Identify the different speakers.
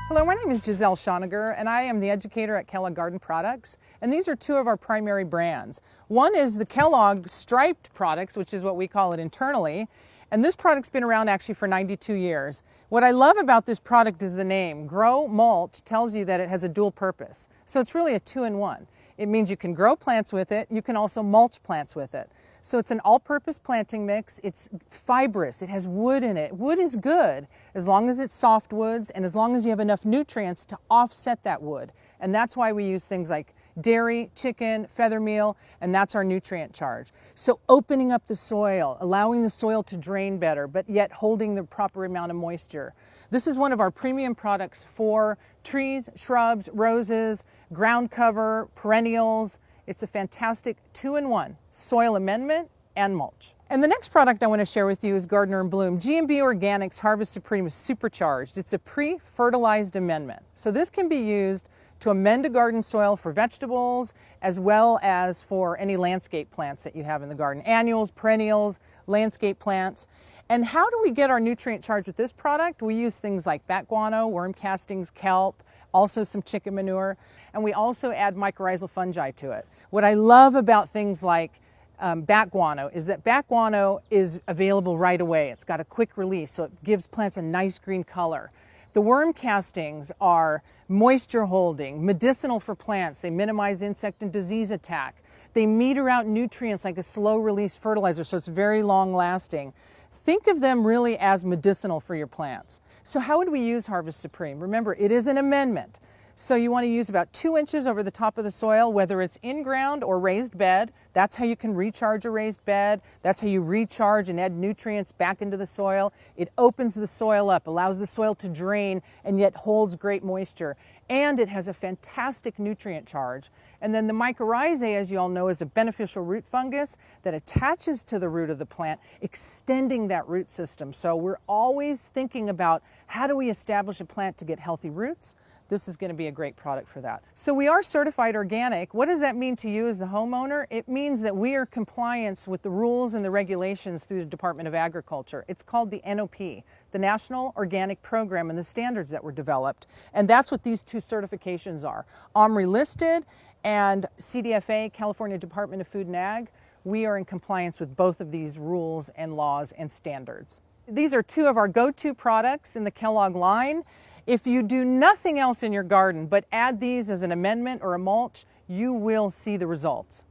Speaker 1: Hello, my name is Gisele Schoniger, and I am the educator at Kellogg Garden Products. And these are two of our primary brands. One is the Kellogg striped products, which is what we call it internally. And this product's been around actually for 92 years. What I love about this product is the name. GROMULCH tells you that it has a dual purpose. So it's really a two-in-one. It means you can grow plants with it. You can also mulch plants with it. So it's an all-purpose planting mix. It's fibrous. It has wood in it. Wood is good as long as it's soft woods and as long as you have enough nutrients to offset that wood. And that's why we use things like dairy, chicken, feather meal, and that's our nutrient charge. So opening up the soil, allowing the soil to drain better, but yet holding the proper amount of moisture. This is one of our premium products for trees, shrubs, roses, ground cover, perennials. It's a fantastic two-in-one, soil amendment and mulch. And the next product I want to share with you is Gardener in Bloom. G&B Organics Harvest Supreme is supercharged. It's a pre-fertilized amendment. So this can be used to amend a garden soil for vegetables as well as for any landscape plants that you have in the garden. Annuals, perennials, landscape plants. And how do we get our nutrient charge with this product? We use things like bat guano, worm castings, kelp, also some chicken manure, and we also add mycorrhizal fungi to it. What I love about things like bat guano is that bat guano is available right away. It's got a quick release, so it gives plants a nice green color. The worm castings are moisture holding, medicinal for plants. They minimize insect and disease attack. They meter out nutrients like a slow release fertilizer, so it's very long lasting. Think of them really as medicinal for your plants. So how would we use Harvest Supreme? Remember, it is an amendment. So you want to use about 2 inches over the top of the soil, whether it's in ground or raised bed. That's how you can recharge a raised bed. That's how you recharge and add nutrients back into the soil. It opens the soil up, allows the soil to drain, and yet holds great moisture. And it has a fantastic nutrient charge. And then the mycorrhizae, as you all know, is a beneficial root fungus that attaches to the root of the plant, extending that root system. So we're always thinking about how do we establish a plant to get healthy roots. This is going to be a great product for that. So we are certified organic. What does that mean to you as the homeowner? It means that we are compliance with the rules and the regulations through the Department of Agriculture. It's called the NOP, the National Organic Program, and the standards that were developed. And that's what these two certifications are. OMRI listed and CDFA, California Department of Food and Ag. We are in compliance with both of these rules and laws and standards. These are two of our go-to products in the Kellogg line. If you do nothing else in your garden but add these as an amendment or a mulch, you will see the results.